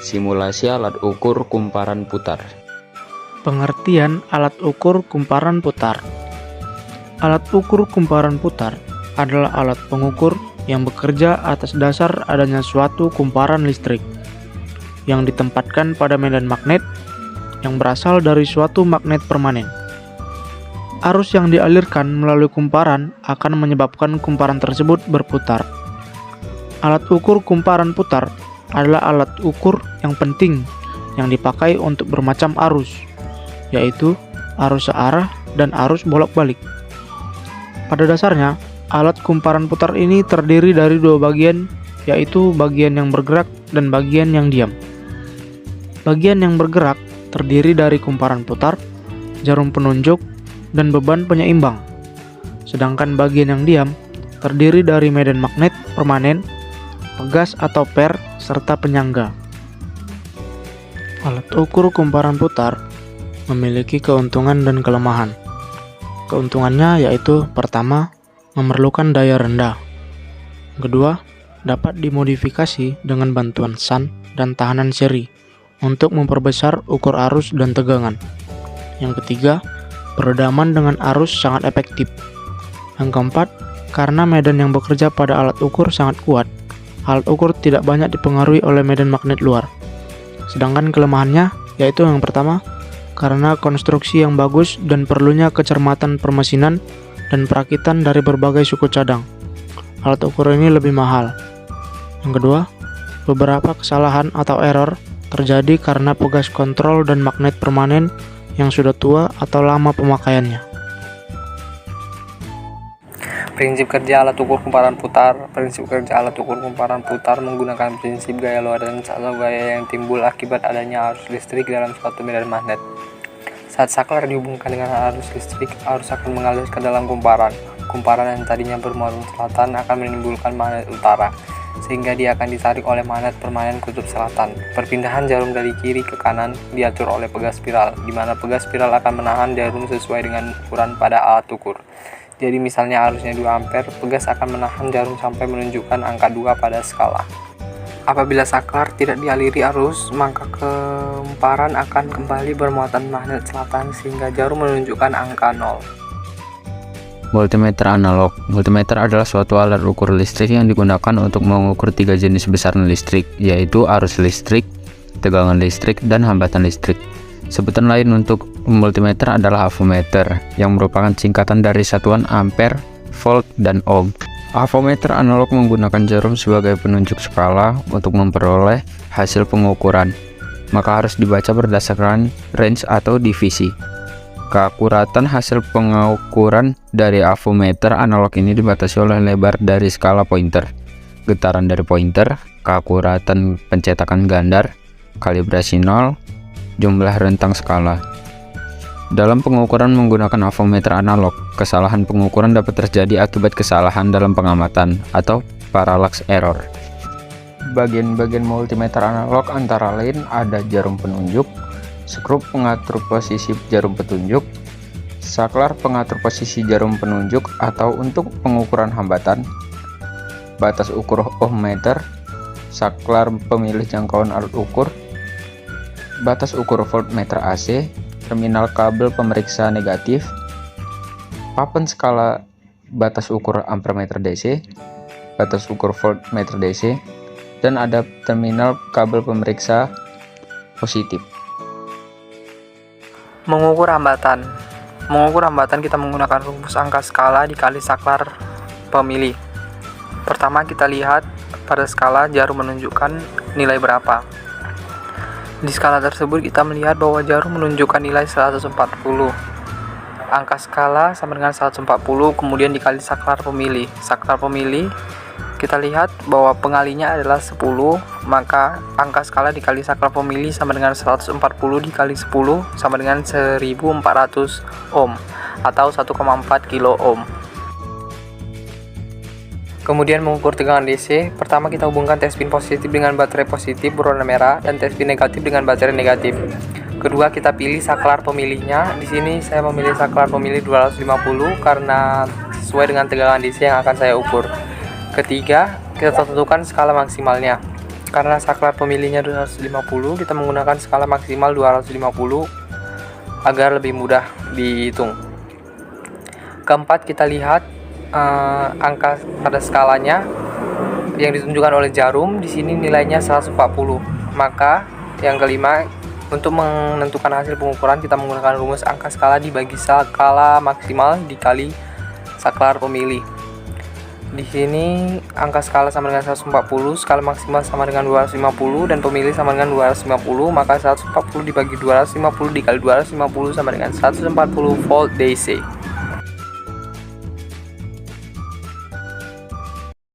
Simulasi alat ukur kumparan putar. Pengertian alat ukur kumparan putar. Alat ukur kumparan putar adalah alat pengukur yang bekerja atas dasar adanya suatu kumparan listrik yang ditempatkan pada medan magnet yang berasal dari suatu magnet permanen. Arus yang dialirkan melalui kumparan akan menyebabkan kumparan tersebut berputar. Alat ukur kumparan putar adalah alat ukur yang penting yang dipakai untuk bermacam arus, yaitu arus searah dan arus bolak-balik. Pada dasarnya, alat kumparan putar ini terdiri dari dua bagian, yaitu bagian yang bergerak dan bagian yang diam. Bagian yang bergerak terdiri dari kumparan putar, jarum penunjuk, dan beban penyeimbang. Sedangkan bagian yang diam terdiri dari medan magnet permanen, pegas atau per, serta penyangga. Alat ukur kumparan putar memiliki keuntungan dan kelemahan. Keuntungannya yaitu pertama, memerlukan daya rendah. Kedua, dapat dimodifikasi dengan bantuan shunt dan tahanan seri untuk memperbesar ukur arus dan tegangan. Yang ketiga, peredaman dengan arus sangat efektif. Yang keempat, karena medan yang bekerja pada alat ukur sangat kuat, alat ukur tidak banyak dipengaruhi oleh medan magnet luar. Sedangkan kelemahannya yaitu yang pertama, karena konstruksi yang bagus dan perlunya kecermatan permesinan dan perakitan dari berbagai suku cadang. Alat ukur ini lebih mahal. Yang kedua, beberapa kesalahan atau error terjadi karena pegas kontrol dan magnet permanen yang sudah tua atau lama pemakaiannya. Prinsip kerja alat ukur kumparan putar. Prinsip kerja alat ukur kumparan putar menggunakan prinsip gaya Lorentz atau gaya yang timbul akibat adanya arus listrik dalam suatu medan magnet. Saat saklar dihubungkan dengan arus listrik, arus akan mengalir ke dalam kumparan. Kumparan yang tadinya bermuatan selatan akan menimbulkan magnet utara, sehingga dia akan ditarik oleh magnet permanen kutub selatan. Perpindahan jarum dari kiri ke kanan diatur oleh pegas spiral, di mana pegas spiral akan menahan jarum sesuai dengan ukuran pada alat ukur. Jadi misalnya arusnya 2 ampere, pegas akan menahan jarum sampai menunjukkan angka 2 pada skala. Apabila saklar tidak dialiri arus, maka kumparan akan kembali bermuatan magnet selatan sehingga jarum menunjukkan angka 0. Multimeter analog. Multimeter adalah suatu alat ukur listrik yang digunakan untuk mengukur 3 jenis besaran listrik, yaitu arus listrik, tegangan listrik, dan hambatan listrik. Sebutan lain untuk multimeter adalah avometer, yang merupakan singkatan dari satuan ampere, volt, dan ohm. Avometer analog menggunakan jarum sebagai penunjuk skala untuk memperoleh hasil pengukuran, maka harus dibaca berdasarkan range atau divisi. Keakuratan hasil pengukuran dari avometer analog ini dibatasi oleh lebar dari skala pointer, getaran dari pointer, keakuratan pencetakan gandar, kalibrasi 0, jumlah rentang skala. Dalam pengukuran menggunakan avometer analog, kesalahan pengukuran dapat terjadi akibat kesalahan dalam pengamatan atau parallax error. Bagian-bagian multimeter analog antara lain ada jarum penunjuk, skrup pengatur posisi jarum petunjuk, saklar pengatur posisi jarum penunjuk atau untuk pengukuran hambatan, batas ukur ohmmeter, saklar pemilih jangkauan alat ukur, batas ukur voltmeter AC, terminal kabel pemeriksa negatif, papan skala batas ukur ampermeter DC, batas ukur voltmeter DC, dan ada terminal kabel pemeriksa positif. Mengukur hambatan. Mengukur hambatan kita menggunakan rumus angka skala dikali saklar pemilih. Pertama kita lihat pada skala jarum menunjukkan nilai berapa. Di skala tersebut kita melihat bahwa jarum menunjukkan nilai 140. Angka skala sama dengan 140 kemudian dikali saklar pemilih. Saklar pemilih kita lihat bahwa pengalinya adalah 10, maka angka skala dikali saklar pemilih sama dengan 140 dikali 10 sama dengan 1400 ohm atau 1,4 kilo ohm. Kemudian mengukur tegangan DC, pertama kita hubungkan tes pin positif dengan baterai positif berwarna merah dan tes pin negatif dengan baterai negatif. Kedua, kita pilih saklar pemilihnya. Di sini saya memilih saklar pemilih 250 karena sesuai dengan tegangan DC yang akan saya ukur. Ketiga, kita tentukan skala maksimalnya. Karena saklar pemilihnya 250, kita menggunakan skala maksimal 250 agar lebih mudah dihitung. Keempat, kita lihat angka pada skalanya yang ditunjukkan oleh jarum. Di sini nilainya 140. Maka yang kelima, untuk menentukan hasil pengukuran kita menggunakan rumus angka skala dibagi skala maksimal dikali saklar pemilih. Di sini angka skala sama dengan 140, skala maksimal sama dengan 250 dan pemilih sama dengan 250, maka 140 dibagi 250 dikali 250 sama dengan 140 volt DC.